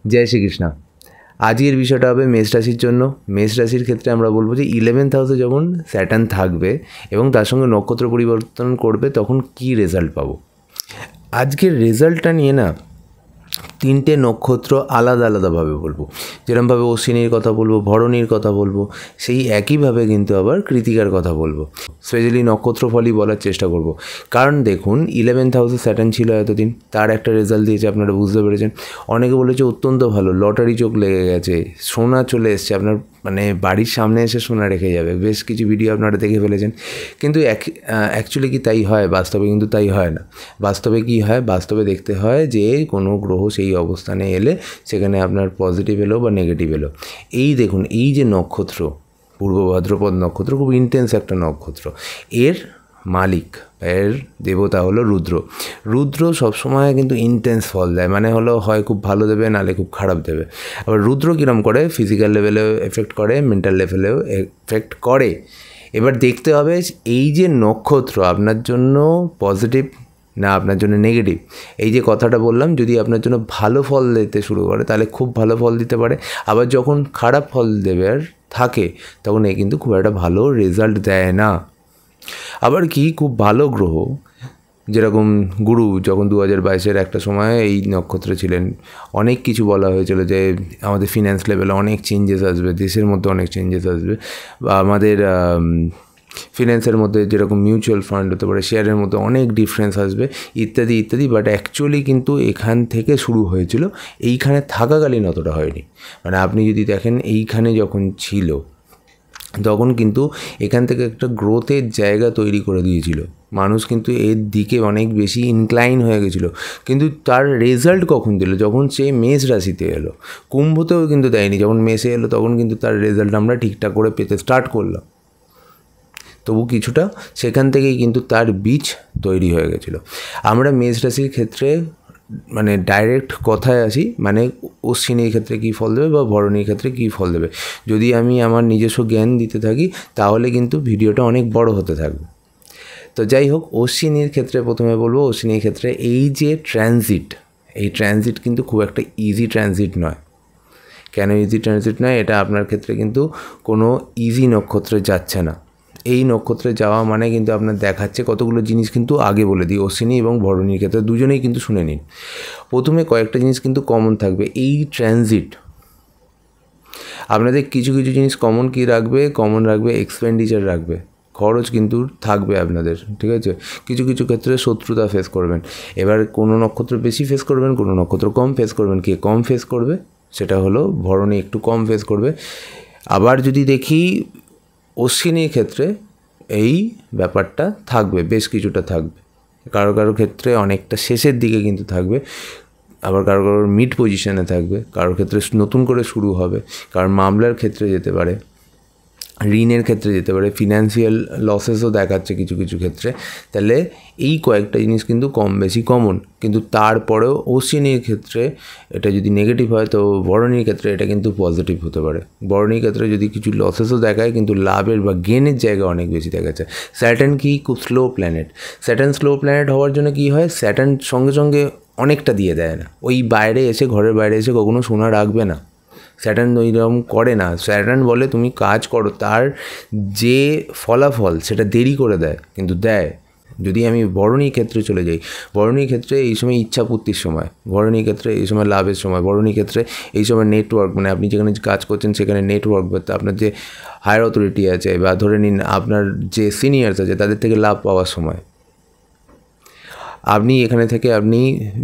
জয় শ্রীকৃষ্ণ। আজকের বিষয়টা হবে মেষ রাশির জন্য। মেষ রাশির ক্ষেত্রে আমরা বলবো যে 11th হাউসে যখন স্যাটার্ন থাকবে এবং তার সঙ্গে নক্ষত্র পরিবর্তন করবে তখন কি রেজাল্ট পাবো। আজকের রেজাল্টটা নিয়ে না তিনটে নক্ষত্র আলাদা আলাদাভাবে বলবো। যেরকমভাবে অশ্বিনীর কথা বলবো, ভরণীর কথা বলবো, সেই একইভাবে কিন্তু আবার কৃতিকার কথা বলবো। স্পেশালি নক্ষত্র ফলই বলার চেষ্টা করব। কারণ দেখুন 11th হাউসে স্যাটার্ন ছিল এতদিন, তার একটা রেজাল্ট দিয়েছে, আপনারা বুঝতে পেরেছেন। অনেকে বলেছে অত্যন্ত ভালো, লটারি চোখ লেগে গেছে, সোনা চলে এসছে, আপনার মানে বাড়ির সামনে এসে সোনা রেখে যাবে। বেশ কিছু ভিডিও আপনারা দেখে ফেলেছেন। কিন্তু অ্যাকচুয়ালি কি তাই হয়? বাস্তবে কিন্তু তাই হয় না। বাস্তবে কি হয়? বাস্তবে দেখতে হয় যে কোনো গ্রহ সেই অবস্থানে এলে সেখানে আপনার পজিটিভ এলো বা নেগেটিভ এলো। এই দেখুন, এই যে নক্ষত্র, পূর্ব ভাদ্রপদ নক্ষত্র খুব ইন্টেন্স একটা নক্ষত্র। এর মালিক, এর দেবতা হলো রুদ্র। রুদ্র সবসময় কিন্তু ইন্টেন্স ফল দেয়, মানে হলো হয় খুব ভালো দেবে, নাহলে খুব খারাপ দেবে। আবার রুদ্র কীরকম করে? ফিজিক্যাল লেভেলেও এফেক্ট করে, মেন্টাল লেভেলেও এফেক্ট করে। এবার দেখতে হবে এই যে নক্ষত্র আপনার জন্য পজিটিভ না আপনার জন্য নেগেটিভ। এই যে কথাটা বললাম, যদি আপনার জন্য ভালো ফল দিতে শুরু করে তাহলে খুব ভালো ফল দিতে পারে। আবার যখন খারাপ ফল দেবে আর থাকে তখন এ কিন্তু খুব একটা ভালো রেজাল্ট দেয় না। আবার কি, খুব ভালো গ্রহ যেরকম গুরু যখন 2022-এর একটা সময় এই নক্ষত্রে ছিলেন, অনেক কিছু বলা হয়েছিল যে আমাদের ফিন্যান্স লেভেলে অনেক চেঞ্জেস আসবে, দেশের মধ্যে অনেক চেঞ্জেস আসবে, বা আমাদের ফিন্যান্সের মধ্যে যেরকম মিউচুয়াল ফান্ড হতে পারে, শেয়ারের মধ্যে অনেক ডিফারেন্স আসবে ইত্যাদি ইত্যাদি। বাট অ্যাকচুয়ালি কিন্তু এখান থেকে শুরু হয়েছিল, এইখানে থাকাকালীন অতটা হয়নি। মানে আপনি যদি দেখেন এইখানে যখন ছিল তখন কিন্তু এখান থেকে একটা গ্রোথের জায়গা তৈরি করে দিয়েছিল, মানুষ কিন্তু এর দিকে অনেক বেশি ইনক্লাইন হয়ে গেছিলো। কিন্তু তার রেজাল্ট কখন দিল? যখন সে মেষ রাশিতে এলো। কুম্ভতেও কিন্তু দেয়নি, যখন মেষে এলো তখন কিন্তু তার রেজাল্ট আমরা ঠিকঠাক করে পেতে স্টার্ট করলাম। তবু কিছুটা সেখান থেকেই কিন্তু তার বীজ তৈরি হয়ে গেছিলো। আমরা মেষ রাশির ক্ষেত্রে মানে ডাইরেক্ট কথায় আসি, মানে অশ্বিনীর ক্ষেত্রে কী ফল দেবে বা ভরণীর ক্ষেত্রে কী ফল দেবে। যদি আমি আমার নিজস্ব জ্ঞান দিতে থাকি তাহলে কিন্তু ভিডিওটা অনেক বড় হতে থাকবে। তো যাই হোক, অশ্বিনীর ক্ষেত্রে প্রথমে বলবো, অশ্বিনীর ক্ষেত্রে এই যে ট্রানজিট, এই ট্রানজিট কিন্তু খুব একটা ইজি ট্রানজিট নয়। কেন ইজি ট্রানজিট নয়? এটা আপনার ক্ষেত্রে কিন্তু কোনো ইজি নক্ষত্রে যাচ্ছে না। এই নক্ষত্রে যাওয়া মানে কিন্তু আপনার দেখাচ্ছে কতগুলো জিনিস, কিন্তু আগে বলে দিই, অশ্বিনী এবং ভরণীর ক্ষেত্রে দুজনেই কিন্তু শুনে নিন। প্রথমে কয়েকটা জিনিস কিন্তু কমন থাকবে। এই ট্রানজিট আপনাদের কিছু কিছু জিনিস কমন কি রাখবে? কমন রাখবে এক্সপেন্ডিচার রাখবে, খরচ কিন্তু থাকবে আপনাদের, ঠিক আছে? কিছু কিছু ক্ষেত্রে শত্রুতা ফেস করবেন। এবার কোনো নক্ষত্র বেশি ফেস করবেন, কোনো নক্ষত্র কম ফেস করবেন। কে কম ফেস করবে? সেটা হলো ভরণী, একটু কম ফেস করবে। আবার যদি দেখি অশ্বিনীর ক্ষেত্রে এই ব্যাপারটা থাকবে, বেশ কিছুটা থাকবে। কারো কারো ক্ষেত্রে অনেকটা শেষের দিকে কিন্তু থাকবে, আবার কারো কারোর মিড পজিশনে থাকবে, কারোর ক্ষেত্রে নতুন করে শুরু হবে, কারণ মামলার ক্ষেত্রে যেতে পারে, ঋণের ক্ষেত্রে যেতে পারে, ফিনান্সিয়াল লসেসও দেখাচ্ছে কিছু কিছু ক্ষেত্রে। তাহলে এই কয়েকটা জিনিস কিন্তু কম বেশি কমন। কিন্তু তারপরেও অশ্বিনীর ক্ষেত্রে এটা যদি নেগেটিভ হয় তো ভরণীর ক্ষেত্রে এটা কিন্তু পজিটিভ হতে পারে। ভরণীর ক্ষেত্রে যদি কিছু লসেসও দেখায় কিন্তু লাভের বা গেনের জায়গা অনেক বেশি দেখাচ্ছে। স্যাটার্ন কি খুব slow planet. Saturn slow planet হওয়ার জন্য কি হয়? স্যাটার্ন সঙ্গে সঙ্গে অনেকটা দিয়ে দেয় না। ওই বাইরে এসে, ঘরের বাইরে এসে কখনো সোনা রাখবে না। স্যাটার্ন ওইরকম করে না। স্যাটার্ন বলে তুমি কাজ করো, তার যে ফলাফল সেটা দেরি করে দেয়, কিন্তু দেয়। যদি আমি ভরণীর ক্ষেত্রে চলে যাই, ভরণীর ক্ষেত্রে এই সময় ইচ্ছাপূর্তির সময়, ভরণীর ক্ষেত্রে এই সময় লাভের সময়, ভরণীর ক্ষেত্রে এই সময় নেটওয়ার্ক, মানে আপনি যেখানে কাজ করছেন সেখানে নেটওয়ার্ক, বা আপনার যে হায়ার অথরিটি আছে বা ধরে নিন আপনার যে সিনিয়র্স আছে তাদের থেকে লাভ পাওয়ার সময়। আপনি এখানে থেকে আপনি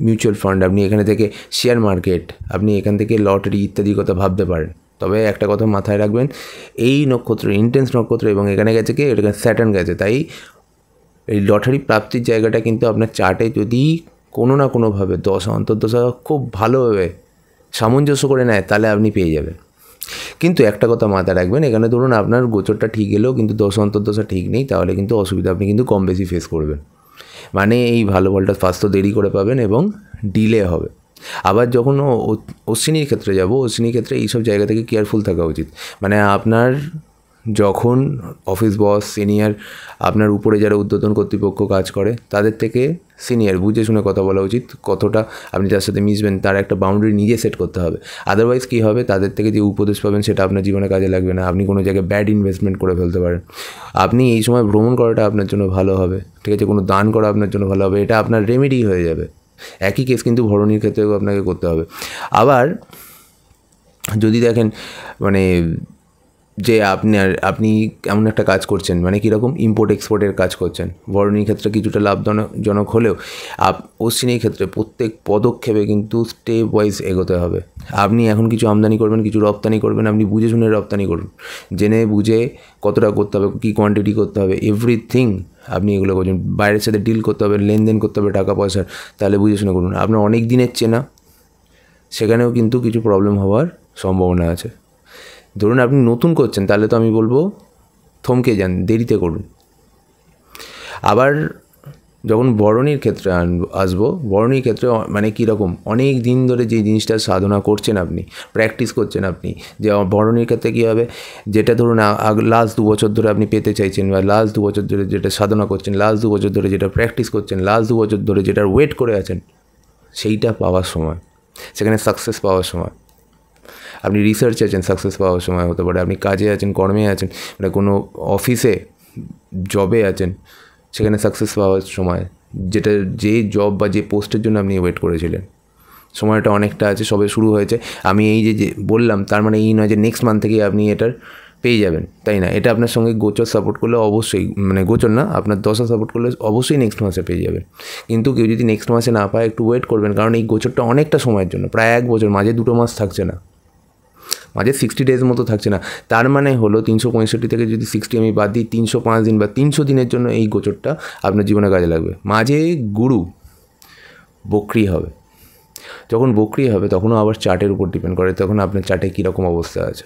মিউচুয়াল ফান্ড, আপনি এখানে থেকে শেয়ার মার্কেট, আপনি এখান থেকে লটারি ইত্যাদি কথা ভাবতে পারেন। তবে একটা কথা মাথায় রাখবেন, এই নক্ষত্র ইন্টেন্স নক্ষত্র এবং এখানে গেছে কি, এটা স্যাটার্ন গেছে, তাই এই লটারি প্রাপ্তির জায়গাটা কিন্তু আপনার চার্টে যদি কোনো না কোনোভাবে দশা অন্তর্দশা খুব ভালোভাবে সামঞ্জস্য করে নেয় তাহলে আপনি পেয়ে যাবেন। কিন্তু একটা কথা মাথায় রাখবেন, এখানে ধরুন আপনার গোচরটা ঠিক এলেও কিন্তু দশা অন্তর্দশা ঠিক নেই, তাহলে কিন্তু অসুবিধা আপনি কিন্তু কম বেশি ফেস করবেন। মানে এই ভালো ফলটা ফার্স্ট তো দেরি করে পাবেন এবং ডিলে হবে। আবার যখন অশ্বিনীর ক্ষেত্রে যাব, অশ্বিনীর ক্ষেত্রে এইসব জায়গা থেকে কেয়ারফুল থাকা উচিত। মানে আপনার যখন অফিস বস, সিনিয়র, আপনার উপরে যারা ঊর্ধ্বতন কর্তৃপক্ষ কাজ করে তাদের থেকে সিনিয়র বুঝে শুনে কথা বলা উচিত। কতটা আপনি যার সাথে মিশবেন তার একটা বাউন্ডারি নিজে সেট করতে হবে। আদারওয়াইজ কী হবে, তাদের থেকে যে উপদেশ পাবেন সেটা আপনার জীবনে কাজে লাগবে না। আপনি কোনো জায়গায় ব্যাড ইনভেস্টমেন্ট করে ফেলতে পারেন। আপনি এই সময় ভ্রমণ করাটা আপনার জন্য ভালো হবে, ঠিক আছে? কোনো দান করা আপনার জন্য ভালো হবে, এটা আপনার রেমেডি হয়ে যাবে। একই কেস কিন্তু ভরণীর ক্ষেত্রেও আপনাকে করতে হবে। আবার যদি দেখেন মানে যে আপনি এমন একটা কাজ করছেন, মানে কীরকম ইম্পোর্ট এক্সপোর্টের কাজ করছেন, ভরণীর ক্ষেত্রে কিছুটা লাভজনক হলেও অশ্বিনীর ক্ষেত্রে প্রত্যেক পদক্ষেপে কিন্তু স্টেপ ওয়াইজ এগোতে হবে। আপনি এখন কিছু আমদানি করবেন, কিছু রপ্তানি করবেন, আপনি বুঝে শুনে রপ্তানি করুন, জেনে বুঝে কতটা করতে হবে, কী কোয়ান্টিটি করতে হবে, এভরিথিং আপনি এগুলো করছেন। বাইরের সাথে ডিল করতে হবে, লেনদেন করতে হবে টাকা পয়সার, তাহলে বুঝে শুনে করুন। আপনার অনেক দিনের চেনা, সেখানেও কিন্তু কিছু প্রবলেম হওয়ার সম্ভাবনা আছে। ধরুন আপনি নতুন করছেন, তাহলে তো আমি বলবো থমকে যান, দেরিতে করুন। আবার যখন বরণীর ক্ষেত্রে আসবো, বরণীর ক্ষেত্রে মানে কীরকম, অনেক দিন ধরে যে জিনিসটা সাধনা করছেন, আপনি প্র্যাকটিস করছেন, আপনি যে বরণীর ক্ষেত্রে কী হবে, যেটা ধরুন লাস্ট 2 বছর ধরে আপনি পেতে চাইছেন, বা লাস্ট 2 বছর ধরে যেটা সাধনা করছেন, লাস্ট 2 বছর ধরে যেটা প্র্যাকটিস করছেন, লাস্ট 2 বছর ধরে যেটার ওয়েট করে আছেন, সেইটা পাওয়ার সময়, সেখানে সাকসেস পাওয়ার সময়। আপনি রিসার্চে আছেন, সাকসেস পাওয়ার সময় হতে পারে। আপনি কাজে আছেন, কর্মে আছেন, মানে কোনো অফিসে জবে আছেন, সেখানে সাকসেস পাওয়ার সময়, যেটা যে জব বা যে পোস্টের জন্য আপনি ওয়েট করেছিলেন, সময়টা অনেকটা আছে, সবে শুরু হয়েছে। আমি এই যে বললাম তার মানে এই নয় যে নেক্সট মান্থ থেকেই আপনি এটার পেয়ে যাবেন, তাই না? এটা আপনার সঙ্গে গোচর সাপোর্ট করলে অবশ্যই, মানে গোচর না, আপনার দশা সাপোর্ট করলে অবশ্যই নেক্সট মাসে পেয়ে যাবেন। কিন্তু কেউ যদি নেক্সট মাসে না পায়, একটু ওয়েট করবেন, কারণ এই গোচরটা অনেকটা সময়ের জন্য, প্রায় 1 বছর, মাঝে 2 মাস থাকছে না, মাঝে 60 ডেজ মতো থাকছে না। তার মানে হলো 365 থেকে যদি 60 আমি বাদ দিই, 305 দিন বা 300 দিনের জন্য এই গোচরটা আপনার জীবনে কাজে লাগবে। মাঝে গুরু বক্রি হবে, যখন বক্রি হবে তখনও আবার চার্টের উপর ডিপেন্ড করে, তখন আপনার চার্টে কীরকম অবস্থা আছে।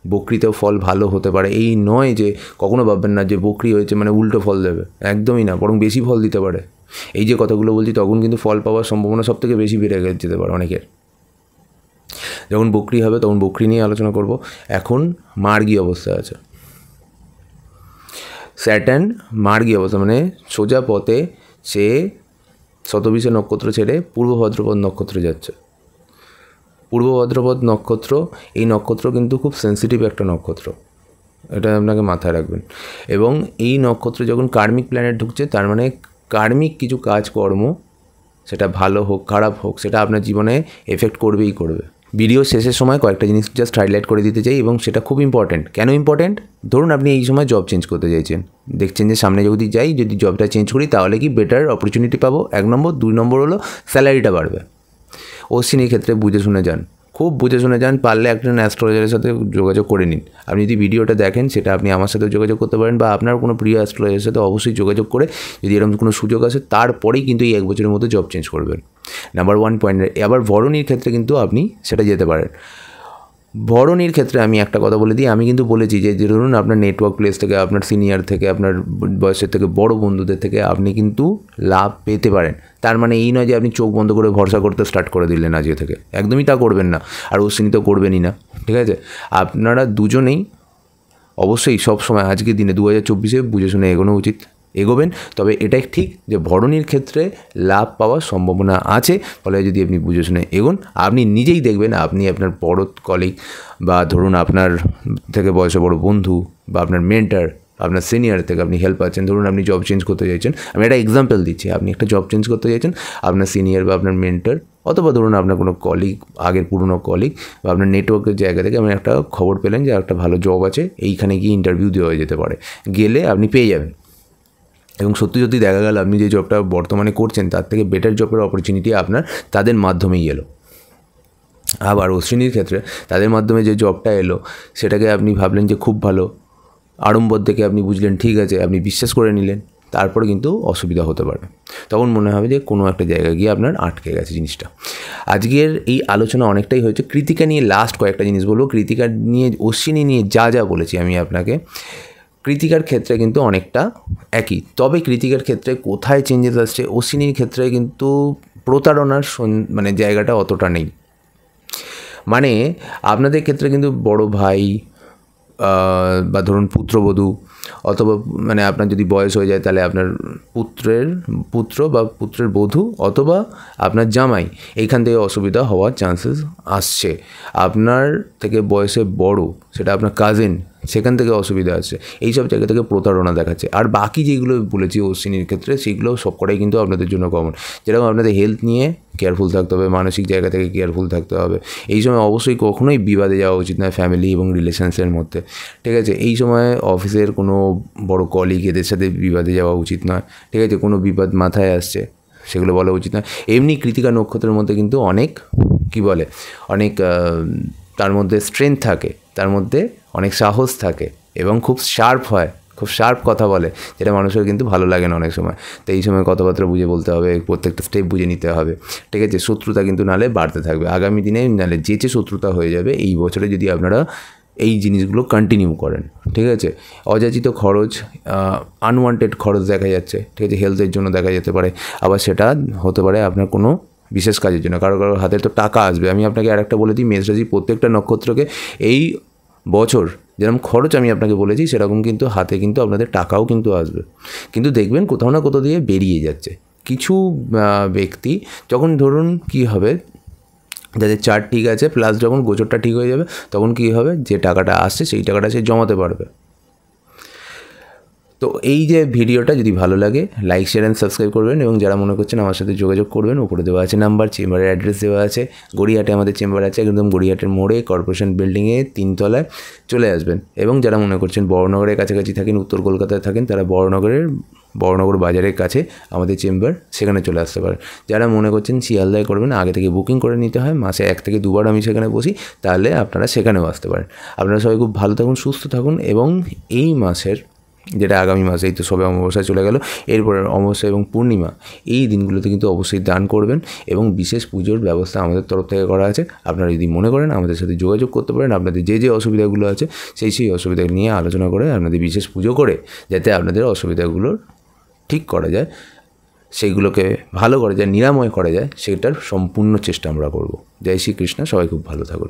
বকরিতেও ফল ভালো হতে পারে, এই নয় যে কখনো ভাববেন না যে বকরি হয়েছে মানে উল্টো ফল দেবে, একদমই না, বরং বেশি ফল দিতে পারে। এই যে কথাগুলো বলছি, তখন কিন্তু ফল পাওয়ার সম্ভাবনা সব থেকে বেশি বেড়ে যেতে পারে অনেকের। যখন বকরি হবে তখন বকরি নিয়ে আলোচনা করব। এখন মার্গী অবস্থা আছে, স্যাটার্ন মার্গী অবস্থা, মানে সোজা পথে সে শতবিশা নক্ষত্র ছেড়ে পূর্ব ভাদ্রপদ নক্ষত্রে যাচ্ছে। পূর্ব ভাদ্রপদ নক্ষত্র, এই নক্ষত্র কিন্তু খুব সেন্সিটিভ একটা নক্ষত্র, এটা আপনাকে মাথায় রাখবেন। এবং এই নক্ষত্রে যখন কার্মিক প্ল্যানেট ঢুকছে, তার মানে কার্মিক কিছু কাজকর্ম, সেটা ভালো হোক খারাপ হোক, সেটা আপনার জীবনে এফেক্ট করবেই করবে। ভিডিও শেষের সময় কয়েকটা জিনিস জাস্ট হাইলাইট করে দিতে চাই, এবং সেটা খুব ইম্পর্ট্যান্ট। কেন ইম্পর্ট্যান্ট? ধরুন আপনি এই সময় জব চেঞ্জ করতে চাইছেন, দেখছেন যে সামনে যদি যাই, যদি জবটা চেঞ্জ করি তাহলে কি বেটার অপরচুনিটি পাবো, 1 নম্বর। 2 নম্বর হলো স্যালারিটা বাড়বে। অশ্বিনীর ক্ষেত্রে বুঝে শুনে যান, খুব বুঝে শুনে যান। পারলে একজন অ্যাস্ট্রোলজারের সাথে যোগাযোগ করে নিন। আপনি যদি ভিডিওটা দেখেন, সেটা আপনি আমার সাথেও যোগাযোগ করতে পারেন, বা আপনার কোনো প্রিয় অ্যাস্ট্রোলজারের সাথে অবশ্যই যোগাযোগ করে, যদি এরকম কোনো সুযোগ আসে, তারপরেই কিন্তু এই 1 বছরের মধ্যে জব চেঞ্জ করবেন। Number 1 point. আবার ভরণীর ক্ষেত্রে কিন্তু আপনি সেটা যেতে পারেন। ভরণীর ক্ষেত্রে আমি একটা কথা বলে দিই, আমি কিন্তু বলেছি যে ধরুন আপনার নেটওয়ার্ক প্লেস থেকে, আপনার সিনিয়র থেকে, আপনার বয়সের থেকে বড় বন্ধুদের থেকে আপনি কিন্তু লাভ পেতে পারেন। তার মানে এই নয় যে আপনি চোখ বন্ধ করে ভরসা করতে স্টার্ট করে দিলেন আজকে থেকে, একদমই তা করবেন না, আর অশ্বিনী তো করবেনই না, ঠিক আছে? আপনারা দুজনেই অবশ্যই সবসময় আজকের দিনে 2024-এ বুঝে শুনে এগোনো উচিত, এগোবেন। তবে এটাই ঠিক যে ভরণীর ক্ষেত্রে লাভ পাওয়ার সম্ভাবনা আছে, ফলে যদি আপনি বুঝে শুনে এগোন, আপনি নিজেই দেখবেন আপনি আপনার বড় কলিগ, বা ধরুন আপনার থেকে বয়সে বড় বন্ধু, বা আপনার মেন্টার, আপনার সিনিয়র থেকে আপনি হেল্প পাচ্ছেন। ধরুন আপনি জব চেঞ্জ করতে চাইছেন, আমি একটা এক্সাম্পল দিচ্ছি, আপনি একটা জব চেঞ্জ করতে চাইছেন, আপনার সিনিয়র বা আপনার মেন্টার, অথবা ধরুন আপনার কোনো কলিগ, আগের পুরনো কলিগ, বা আপনার নেটওয়ার্কের জায়গা থেকে আপনি একটা খবর পেলেন যে একটা ভালো জব আছে, এইখানে গিয়ে ইন্টারভিউ দেওয়া যেতে পারে, গেলে আপনি পেয়ে যাবেন। এবং সত্যি সত্যি দেখা গেল আপনি যে জবটা বর্তমানে করছেন তার থেকে বেটার জবের অপরচুনিটি আপনার তাদের মাধ্যমেই এলো। আবার অশ্বিনীর ক্ষেত্রে তাদের মাধ্যমে যে জবটা এলো, সেটাকে আপনি ভাবলেন যে খুব ভালো, আড়ম্বর থেকে আপনি বুঝলেন ঠিক আছে, আপনি বিশ্বাস করে নিলেন, তারপরে কিন্তু অসুবিধা হতে পারে। তখন মনে হবে যে কোনো একটা জায়গায় গিয়ে আপনার আটকে গেছে জিনিসটা। আজকের এই আলোচনা অনেকটাই হয়েছে। কৃতিকা নিয়ে লাস্ট কয়েকটা জিনিস বলবো। কৃতিকা নিয়ে, অশ্বিনী নিয়ে যা যা বলেছি আমি আপনাকে, কৃতিকার ক্ষেত্রে কিন্তু অনেকটা একই। তবে কৃতিকার ক্ষেত্রে কোথায় চেঞ্জেস আসছে, অশ্বিনীর ক্ষেত্রে কিন্তু প্রতারণার মানে জায়গাটা অতটা নেই। মানে আপনাদের ক্ষেত্রে কিন্তু বড় ভাই, বা ধরুন পুত্রবধূ, অথবা মানে আপনার যদি বয়স হয়ে যায় তাহলে আপনার পুত্র বা পুত্রের বধূ অথবা আপনার জামাই, এইখান থেকে অসুবিধা হওয়ার চান্সেস আসছে। আপনার থেকে বয়সে বড়, সেটা আপনার কাজিন, সেখান থেকে অসুবিধা আসছে। এইসব জায়গা থেকে প্রতারণা দেখাচ্ছে। আর বাকি যেগুলো বলেছি অশ্বিনীর ক্ষেত্রে, সেগুলো সবকটাই কিন্তু আপনাদের জন্য কমন। যেরকম আপনাদের হেলথ নিয়ে কেয়ারফুল থাকতে হবে, মানসিক জায়গা থেকে কেয়ারফুল থাকতে হবে। এই সময় অবশ্যই কখনোই বিবাদে যাওয়া উচিত নয় ফ্যামিলি এবং রিলেশনসের মধ্যে, ঠিক আছে? এই সময় অফিসের কোনো বড় কলিগ এদের সাথে বিবাদে যাওয়া উচিত নয়, ঠিক আছে? কোনো বিবাদ মাথায় আসছে সেগুলো বলা উচিত নয়। এমনি কৃতিকা নক্ষত্রের মধ্যে কিন্তু অনেক অনেক তার মধ্যে স্ট্রেংথ থাকে, তার মধ্যে অনেক সাহস থাকে এবং খুব শার্প হয়, খুব শার্প কথা বলে, যেটা মানুষের কিন্তু ভালো লাগে না অনেক সময়। তো এই সময় কথাবার্তা বুঝে বলতে হবে, প্রত্যেকটা স্টেপ বুঝে নিতে হবে, ঠিক আছে? শত্রুতা কিন্তু নালে বাড়তে থাকবে আগামী দিনে, নালে যেচে শত্রুতা হয়ে যাবে এই বছরে যদি আপনারা এই জিনিসগুলো কন্টিনিউ করেন, ঠিক আছে? অযাচিত খরচ, আনওয়ান্টেড খরচ দেখা যাচ্ছে, ঠিক আছে? হেলথের জন্য দেখা যেতে পারে, আবার সেটা হতে পারে আপনার কোনো বিশেষ কাজের জন্য। কারো হাতে তো টাকা আসবে। আমি আপনাকে আরেকটা বলে দিই, মেষ রাশি প্রত্যেকটা নক্ষত্রকে এই বছর যেরকম খরচ আমি আপনাকে বলেছি, সেরকম কিন্তু হাতে কিন্তু আপনাদের টাকাও কিন্তু আসবে। কিন্তু দেখবেন কোথাও না কোথাও দিয়ে বেরিয়ে যাচ্ছে। কিছু ব্যক্তি যখন ধরুন কী হবে, যাদের চার্ট ঠিক আছে প্লাস যখন গোচরটা ঠিক হয়ে যাবে, তখন কী হবে, যে টাকাটা আসছে সেই টাকাটা সে জমাতে পারবে। তো এই যে ভিডিওটা যদি ভালো লাগে, লাইক, শেয়ার অ্যান্ড সাবস্ক্রাইব করবেন, এবং যারা মনে করছেন আমার সাথে যোগাযোগ করবেন, উপরে দেওয়া আছে নাম্বার, চেম্বারের অ্যাড্রেস দেওয়া আছে। গড়িয়াহাটে আমাদের চেম্বার আছে, একদম গড়িয়াহাটের মোড়ে কর্পোরেশন বিল্ডিংয়ে 3 তলায় চলে আসবেন। এবং যারা মনে করছেন বড়নগরের কাছাকাছি থাকেন, উত্তর কলকাতায় থাকেন, তারা বড়নগর বাজারের কাছে আমাদের চেম্বার, সেখানে চলে আসতে পারেন। যারা মনে করছেন শিয়ালদায় করবেন, আগে থেকে বুকিং করে নিতে হয়, মাসে 1 থেকে 2 বার আমি সেখানে বসি, তাহলে আপনারা সেখানেও আসতে পারেন। আপনারা সবাই খুব ভালো থাকুন, সুস্থ থাকুন, এবং এই মাসের, যেটা আগামী মাসে, এই তো সবে অমাবস্যা চলে গেল, এরপরে অমাবস্যা এবং পূর্ণিমা, এই দিনগুলোতে কিন্তু অবশ্যই দান করবেন, এবং বিশেষ পুজোর ব্যবস্থা আমাদের তরফ থেকে করা আছে। আপনারা যদি মনে করেন আমাদের সাথে যোগাযোগ করতে পারেন, আপনাদের যে অসুবিধাগুলো আছে সেই অসুবিধা নিয়ে আলোচনা করে আপনাদের বিশেষ পুজো করে, যাতে আপনাদের অসুবিধাগুলো ঠিক করা যায়, সেইগুলোকে ভালো করা যায়, নিরাময় করা যায়, সেটার সম্পূর্ণ চেষ্টা আমরা করব। জয় শ্রীকৃষ্ণ, সবাই খুব ভালো থাকুন।